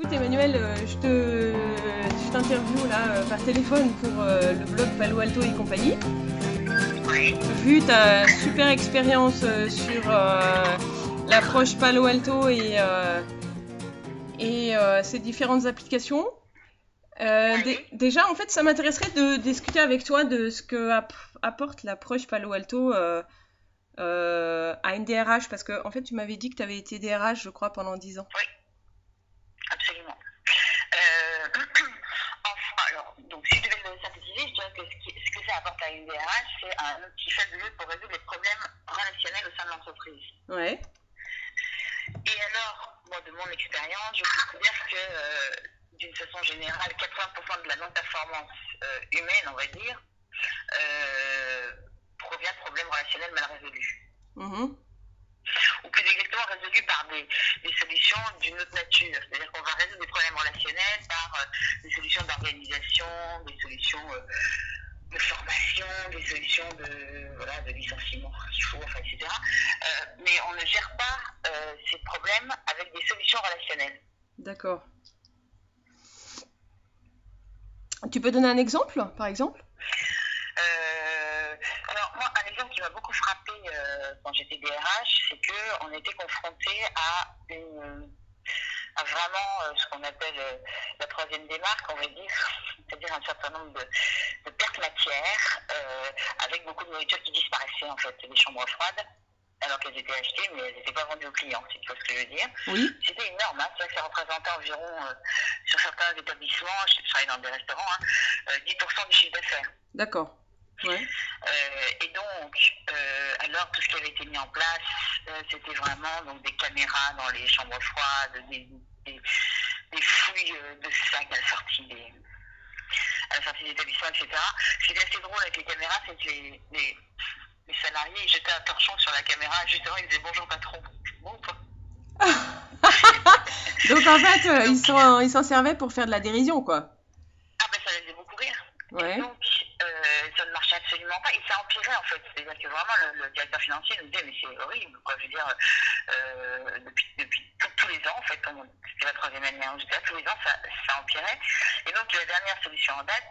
Écoute Emmanuel, je t'interview là par téléphone pour le blog Palo Alto et compagnie. Oui. Vu ta super expérience sur l'approche Palo Alto et ses différentes applications, Oui. déjà en fait ça m'intéresserait de discuter avec toi de ce que apporte l'approche Palo Alto à une DRH, parce que en fait tu m'avais dit que tu avais été DRH je crois pendant 10 ans. Oui, absolument. Enfin, alors, donc, si je devais le synthétiser, je dirais que ce que ça apporte à une DRH, c'est un outil fabuleux pour résoudre les problèmes relationnels au sein de l'entreprise. Ouais. Et alors, moi, de mon expérience, je considère que, d'une façon générale, 80% de la non-performance humaine, on va dire, provient de problèmes relationnels mal résolus. Ou plus exactement résolus par des solutions d'une autre nature. C'est-à-dire qu'on va résoudre des problèmes relationnels par des solutions d'organisation, des solutions de formation, des solutions de licenciement, il faut, enfin, etc. Mais on ne gère pas ces problèmes avec des solutions relationnelles. D'accord. Tu peux donner un exemple, par exemple ? Alors, moi, un exemple qui m'a beaucoup frappé quand j'étais DRH, c'est qu'on était confronté à vraiment ce qu'on appelle la troisième démarque, on va dire, c'est-à-dire un certain nombre de pertes matières, avec beaucoup de nourriture qui disparaissait, en fait, des chambres froides, alors qu'elles étaient achetées, mais elles n'étaient pas vendues aux clients, si tu vois ce que je veux dire. Oui. C'était énorme, hein. C'est vrai que ça représentait environ, sur certains établissements, je travaille dans des restaurants, 10% du chiffre d'affaires. D'accord. Ouais. Et donc, alors tout ce qui avait été mis en place, c'était vraiment donc, des caméras dans les chambres froides, des fouilles de sacs à la sortie des établissements, etc. Ce qui était assez drôle avec les caméras, c'est que les salariés ils jetaient un torchon sur la caméra, justement ils disaient bonjour patron. Bon, quoi. Donc en fait, ils s'en servaient pour faire de la dérision, quoi. Ah ben ça les faisait beaucoup rire. Ouais. Et donc ça ne marchait absolument pas et ça empirait en fait. C'est-à-dire que vraiment le directeur financier nous disait mais c'est horrible quoi. Je veux dire depuis tous les ans en fait, c'était la troisième année où j'étais là, tous les ans ça empirait. Et donc la dernière solution en date,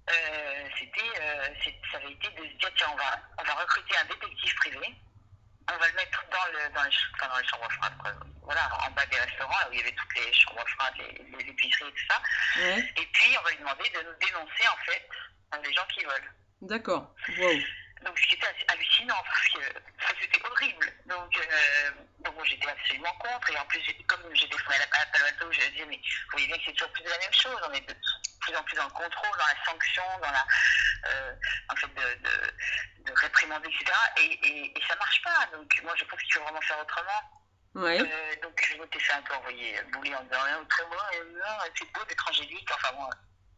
ça avait été de se dire tiens on va recruter un détective privé. On va le mettre dans les chambres froides, quoi. Voilà, en bas des restaurants, là où il y avait toutes les chambres froides, les épiceries et tout ça. Ouais. Et puis, on va lui demander de nous dénoncer, en fait, les gens qui volent. D'accord. Wow. Donc, ce qui était assez hallucinant, parce que c'était horrible. Donc bon, j'étais absolument contre. Et en plus, comme j'étais formée à Palo Alto, je disais, mais vous voyez bien que c'est toujours plus de la même chose. On est de plus en plus dans le contrôle, dans la sanction, dans la... en fait, de réprimander, etc. Et ça marche pas. Donc, moi, je pense qu'il faut vraiment faire autrement. Ouais. Donc, je m'étais fait un peu envoyer bouler en disant, autrement, c'est beau d'être angélique. Enfin, bon,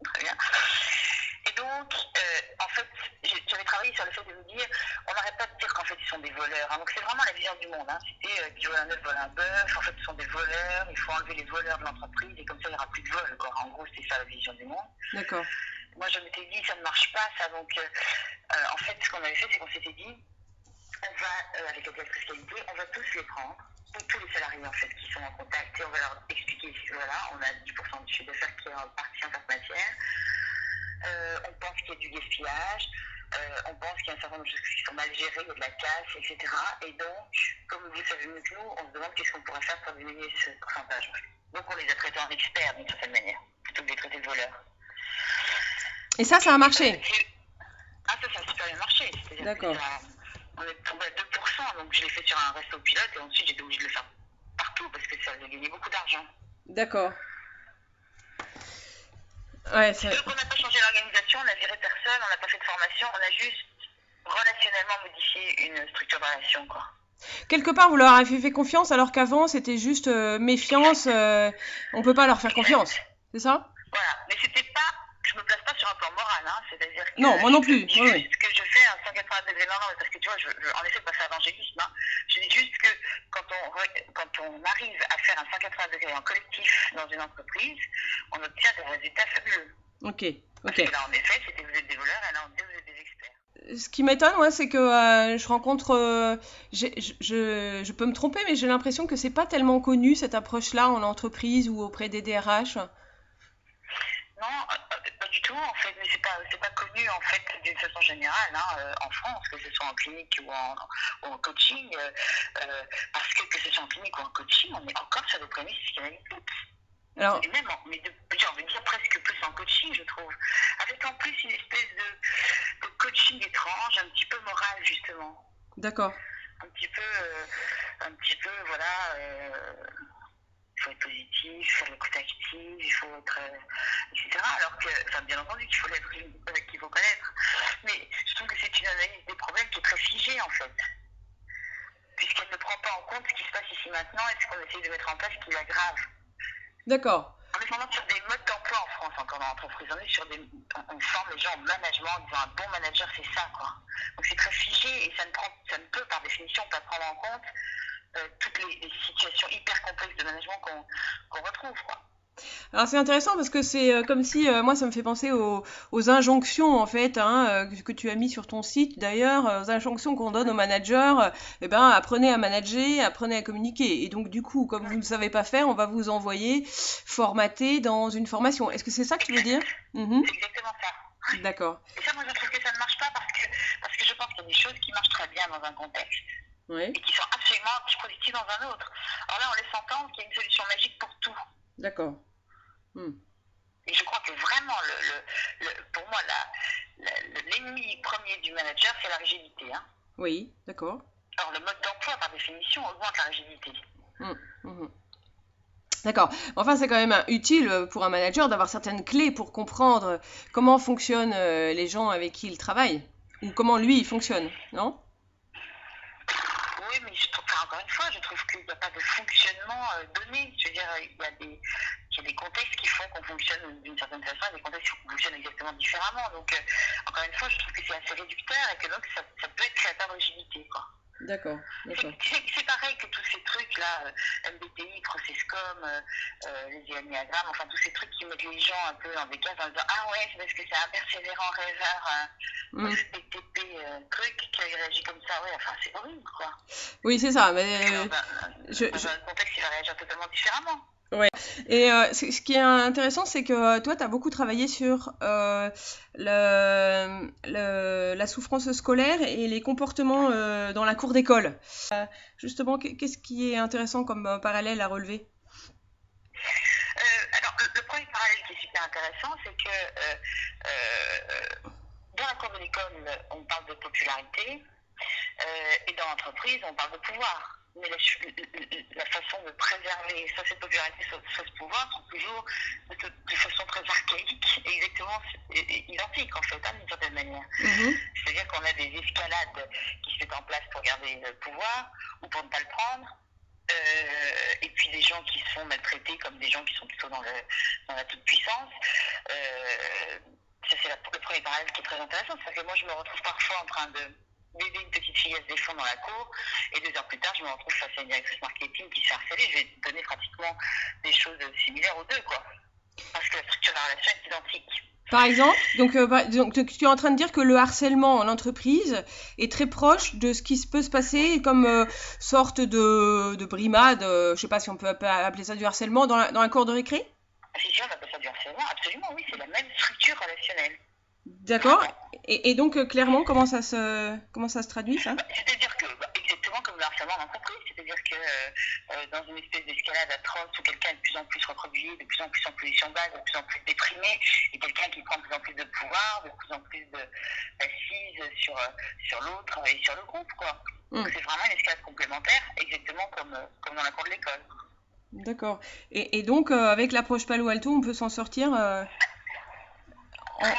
très bien. Et donc, en fait, j'avais travaillé sur le fait de me dire, on n'arrête pas de dire qu'en fait, ils sont des voleurs. Hein. Donc, c'est vraiment la vision du monde. Hein. C'était qui vole un œuf, vole un bœuf. En fait, ce sont des voleurs. Il faut enlever les voleurs de l'entreprise et comme ça, il n'y aura plus de vol. Quoi. En gros, c'était ça la vision du monde. D'accord. Moi, je m'étais dit, ça ne marche pas, ça. Donc, en fait, ce qu'on avait fait, c'est qu'on s'était dit, on va, avec la directrice qualité, on va tous les prendre, tous les salariés, en fait, qui sont en contact, et on va leur expliquer, voilà, on a 10% du chiffre d'affaires qui est parti en cette matière. On pense qu'il y a du gaspillage, on pense qu'il y a un certain nombre de choses qui sont mal gérées, il y a de la casse, etc. Et donc, comme vous savez mieux que nous, on se demande qu'est-ce qu'on pourrait faire pour diminuer ce pourcentage. Donc on les a traités en experts d'une certaine manière, plutôt que de les traiter de voleurs. Et ça a marché. Ça a super bien marché. C'est-à-dire D'accord. on est tombé à 2%, donc je l'ai fait sur un resto pilote et ensuite j'étais obligée de le faire partout parce que ça faisait gagner beaucoup d'argent. D'accord. Ouais, ça... Donc on n'a pas changé l'organisation, on n'a viré personne, on n'a pas fait de formation, on a juste relationnellement modifié une structure de relation, quoi. Quelque part, vous leur avez fait confiance alors qu'avant, c'était juste méfiance. On peut pas leur faire confiance. C'est ça ? Voilà, mais c'était pas... Je me place pas sur un plan moral, hein. C'est-à-dire que... Non, moi non plus. Je dis juste que je fais un 180 degrés, non, parce que tu vois, en effet, pas faire d'angélisme, hein. Je dis juste que quand on arrive à faire un 180 degrés en collectif dans une entreprise, on obtient des résultats fabuleux. Ok. Parce que là, en effet, c'était vous êtes des voleurs, et là, on dit vous êtes des experts. ce qui m'étonne, ouais, c'est que je rencontre. Je peux me tromper, mais j'ai l'impression que c'est pas tellement connu cette approche-là en entreprise ou auprès des DRH. Non, pas du tout en fait, mais c'est pas connu en fait d'une façon générale en France, que ce soit en clinique ou en coaching, parce que ce soit en clinique ou en coaching, on est encore sur des prémices psychanalytiques. Alors, Et même, j'ai envie de dire presque plus en coaching, je trouve. Avec en plus une espèce de coaching étrange, un petit peu moral justement. d'accord. Un petit peu, voilà. Il faut être positif, il faut être actif, il faut être. etc. Alors que, enfin, bien entendu qu'il faut l'être, qu'il faut pas l'être. Mais je trouve que c'est une analyse des problèmes qui est très figée en fait. Puisqu'elle ne prend pas en compte ce qui se passe ici maintenant et ce qu'on essaie de mettre en place qui l'aggrave. D'accord. On est vraiment sur des modes d'emploi en France encore dans l'entreprise. On forme les gens en management en disant un bon manager c'est ça quoi. Donc c'est très figé et ça ne peut par définition pas prendre en compte toutes les situations hyper complexes de management qu'on retrouve quoi. Alors c'est intéressant parce que c'est comme si, moi ça me fait penser aux injonctions en fait, hein, que tu as mis sur ton site d'ailleurs, aux injonctions qu'on donne aux managers, eh ben apprenez à manager, apprenez à communiquer. Et donc du coup, comme vous ne savez pas faire, on va vous envoyer formater dans une formation. Est-ce que c'est ça que tu veux dire? Mhm. C'est exactement ça. D'accord. Et ça, moi je trouve que ça ne marche pas parce que je pense qu'il y a des choses qui marchent très bien dans un contexte. Oui. Et qui sont absolument antiproductives dans un autre. Alors là, on laisse entendre qu'il y a une solution magique pour tout. D'accord. Et je crois que vraiment, pour moi, l'ennemi premier du manager, c'est la rigidité. Hein. Oui, d'accord. Alors le mode d'emploi, par définition, augmente la rigidité. D'accord. Enfin, c'est quand même utile pour un manager d'avoir certaines clés pour comprendre comment fonctionnent les gens avec qui il travaille, ou comment lui il fonctionne, non? Oui, mais encore une fois, je trouve qu'il n'y a pas de fonctionnement donné. Je veux dire, il y a des contextes qui font qu'on fonctionne d'une certaine façon et des contextes qui fonctionnent exactement différemment. Donc, encore une fois, je trouve que c'est assez réducteur et que donc ça peut être créateur de rigidité, quoi. D'accord. C'est pareil que tous ces trucs-là, MBTI, Processcom, les ennéagrammes, enfin tous ces trucs qui mettent les gens un peu dans des cases en disant ah ouais, c'est parce que c'est un persévérant rêveur, PTP, truc qui réagit comme ça, ouais, enfin c'est horrible quoi. Oui, c'est ça, mais dans un contexte, il va réagir totalement différemment. Ouais. Et ce qui est intéressant, c'est que toi, tu as beaucoup travaillé sur la souffrance scolaire et les comportements dans la cour d'école. Justement, qu'est-ce qui est intéressant comme parallèle à relever? Alors, le premier parallèle qui est super intéressant, c'est que dans la cour de l'école, on parle de popularité et dans l'entreprise, on parle de pouvoir. Mais la façon de préserver soit cette popularité, soit ce pouvoir sont toujours de façon très archaïque et exactement identique en fait, hein, d'une certaine manière. C'est-à-dire qu'on a des escalades qui se mettent en place pour garder le pouvoir ou pour ne pas le prendre. Et puis des gens qui sont maltraités comme des gens qui sont plutôt dans la toute-puissance. Ça c'est le premier parallèle qui est très intéressant, c'est que moi je me retrouve parfois en train d'aider une petite fille à se défendre dans la cour, et 2 heures plus tard, je me retrouve face à une directrice marketing qui se fait harceler. Je vais donner pratiquement des choses similaires aux deux, quoi. Parce que la structure de la relation est identique. Par exemple, donc tu es en train de dire que le harcèlement en entreprise est très proche de ce qui peut se passer comme sorte de brimade, je sais pas si on peut appeler ça du harcèlement, dans la cour de récré? Si on appelle ça du harcèlement, absolument, oui, c'est la même structure relationnelle. D'accord. Et donc, clairement, comment ça se traduit, ça? C'est-à-dire que, exactement comme le harcèlement en entreprise, c'est-à-dire que dans une espèce d'escalade atroce où quelqu'un est de plus en plus recroquevillé, de plus en plus en position basse, de plus en plus déprimé, et quelqu'un qui prend de plus en plus de pouvoir, de plus en plus d'assises sur l'autre et sur le groupe, quoi. Donc c'est vraiment une escalade complémentaire, exactement comme dans la cour de l'école. D'accord. Et donc, avec l'approche Palo Alto, on peut s'en sortir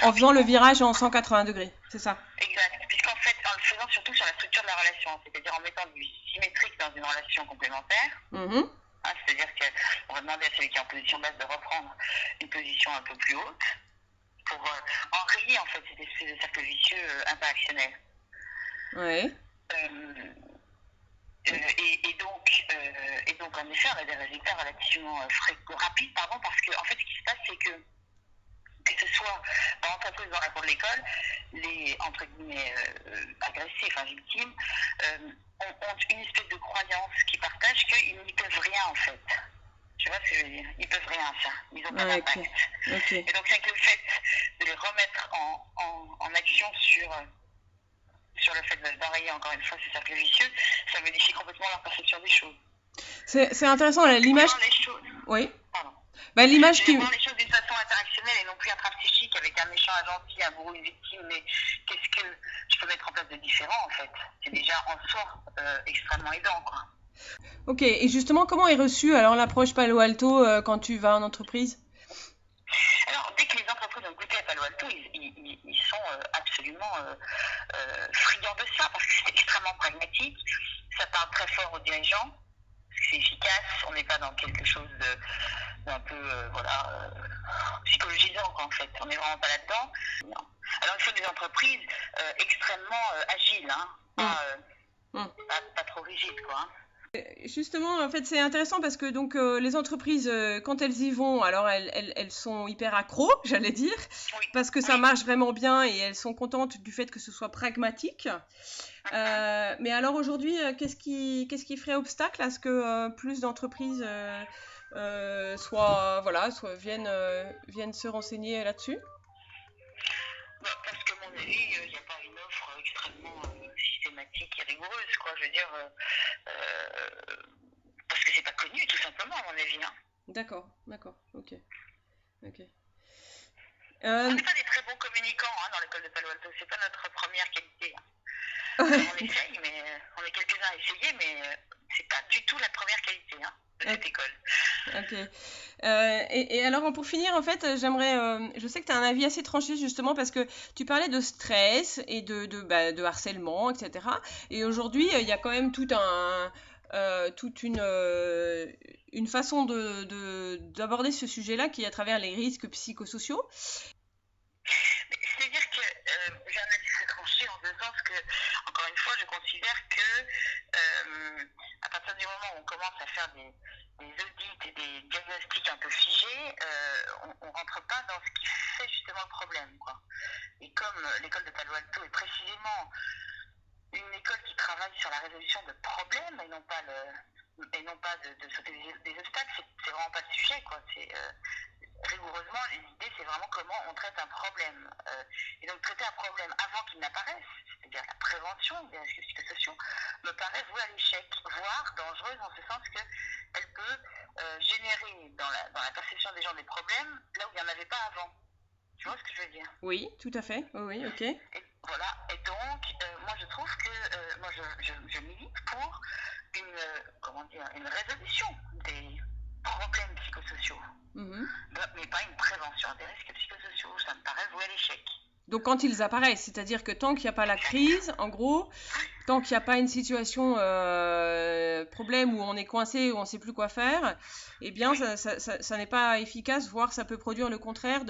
en faisant le virage en 180 degrés, c'est ça? Exact, puisqu'en fait, en le faisant surtout sur la structure de la relation, c'est-à-dire en mettant du symétrique dans une relation complémentaire, c'est-à-dire qu'on va demander à celui qui est en position basse de reprendre une position un peu plus haute pour enrayer en fait cette espèce de cercle vicieux interactionnel. Ouais. Et donc, en effet, on a des résultats relativement rapides, parce que en fait, ce qui se passe, c'est que que ce soit dans l'entreprise, dans la cour de l'école, les, entre guillemets, agressés, enfin victimes, ont une espèce de croyance qui partagent qu'ils n'y peuvent rien en fait. Tu vois ce que je veux dire? Ils peuvent rien, ça. Ils n'ont pas d'impact. Ok. Et donc, avec le fait de les remettre en action sur le fait d'enrayer encore une fois ces cercles vicieux, ça modifie complètement leur perception des choses. C'est intéressant, l'image. Les choses. Oui. Pardon. Bah, l'image qui. Voir les choses d'une façon interactionnelle et non plus intrapsychique avec un méchant, un gentil, un bourreau, une victime. Mais qu'est-ce que je peux mettre en place de différent en fait? C'est déjà en soi extrêmement aidant, quoi. Ok, et justement, comment est reçue alors l'approche Palo Alto quand tu vas en entreprise? Alors, dès que les entreprises ont goûté à Palo Alto, ils sont absolument friands de ça, parce que c'est extrêmement pragmatique, ça parle très fort aux dirigeants, parce que c'est efficace, on n'est pas dans quelque chose d'un peu, psychologisant, quoi, en fait, on n'est vraiment pas là-dedans. Non. Alors, il faut des entreprises extrêmement agiles, hein, pas trop rigides, quoi. Hein. Justement, en fait, c'est intéressant parce que donc les entreprises, quand elles y vont, alors elles sont hyper accros, j'allais dire, parce que ça marche vraiment bien et elles sont contentes du fait que ce soit pragmatique. Mais alors aujourd'hui, qu'est-ce qui ferait obstacle à ce que plus d'entreprises viennent se renseigner là-dessus? Parce que, à mon avis, il n'y a pas une offre extrêmement systématique et rigoureuse, quoi. Je veux dire, parce que c'est pas connu, tout simplement, à mon avis. Hein. D'accord, ok. On n'est pas des très bons communicants dans l'école de Palo Alto, c'est pas notre première qualité. Hein. On essaye, mais on est quelques-uns à essayer, mais c'est pas du tout la première qualité de cette école. Ok. Et alors, pour finir, en fait, je sais que tu as un avis assez tranché, justement, parce que tu parlais de stress et de harcèlement, etc. Et aujourd'hui, il y a quand même toute une façon d'aborder ce sujet-là qui est à travers les risques psychosociaux. C'est-à-dire que j'ai un avis très tranché en ce sens que, encore une fois, je considère que à partir du moment où on commence à faire des audits et des diagnostics un peu figés, on ne rentre pas dans ce qui fait justement le problème, quoi. Et comme l'école de Palo Alto est précisément une école qui travaille sur la résolution de problèmes et non pas de sauter des obstacles, c'est vraiment pas le sujet, quoi. Rigoureusement, l'idée, c'est vraiment comment on traite un problème. Et donc, traiter un problème avant qu'il n'apparaisse, c'est-à-dire la prévention des risques psychosociaux, me paraît vouée à l'échec, voire dangereuse en ce sens qu'elle peut générer dans la perception des gens des problèmes là où il n'y en avait pas avant. Tu vois ce que je veux dire? Oui, tout à fait. Oui, ok. Et voilà. Et donc, moi, je trouve que moi, je milite pour une résolution des problèmes psychosociaux. Mais pas une prévention des risques psychosociaux. Ça me paraît voué à l'échec. Donc quand ils apparaissent, c'est-à-dire que tant qu'il n'y a pas la crise, en gros, tant qu'il n'y a pas une situation problème où on est coincé, où on ne sait plus quoi faire, eh bien ça n'est pas efficace, voire ça peut produire le contraire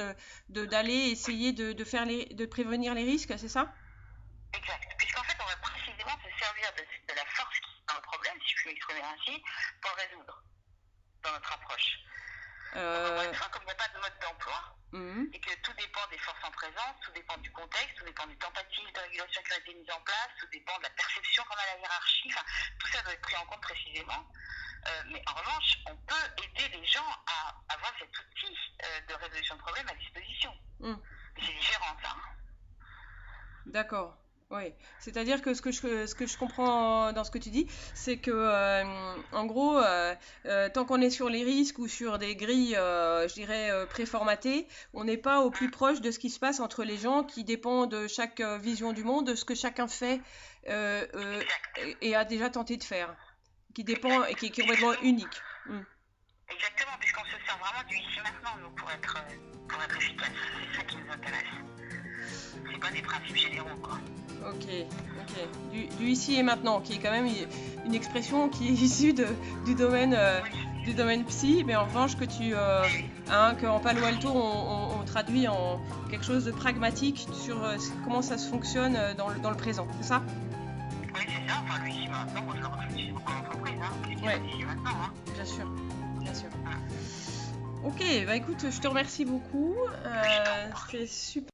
d'aller essayer de prévenir les risques, c'est ça? Exact. Puisqu'en fait, on va précisément se servir de la force qui est dans le problème, si je puis m'exprimer ainsi, pour le résoudre dans notre approche. Comme il n'y a pas de mode d'emploi, et que tout dépend des forces en présence, tout dépend du contexte, tout dépend du tentative de régulation qui a été mise en place, tout dépend de la perception qu'on a à la hiérarchie, enfin, tout ça doit être pris en compte précisément. Mais en revanche, on peut aider les gens à avoir cet outil de résolution de problèmes à disposition. C'est différent, ça. D'accord. Oui, c'est-à-dire que ce que je comprends dans ce que tu dis, c'est que, en gros, tant qu'on est sur les risques ou sur des grilles, je dirais, préformatées, on n'est pas au plus proche de ce qui se passe entre les gens qui dépend de chaque vision du monde, de ce que chacun fait et a déjà tenté de faire, qui dépend et qui est complètement unique. Exactement, puisqu'on se sert vraiment du ici maintenant, nous, pour être efficace. C'est ça qui nous intéresse. C'est pas des principes généraux, quoi. Ok. Du ici et maintenant, qui est quand même une expression qui est issue du domaine psy, mais en revanche qu'en Palo Alto on traduit en quelque chose de pragmatique sur comment ça se fonctionne dans le présent, c'est ça? Oui, c'est ça. Enfin, le ici maintenant, moi je le refuse beaucoup en entreprise. Ici maintenant. Bien sûr. Ok, bah écoute, je te remercie beaucoup. C'est super.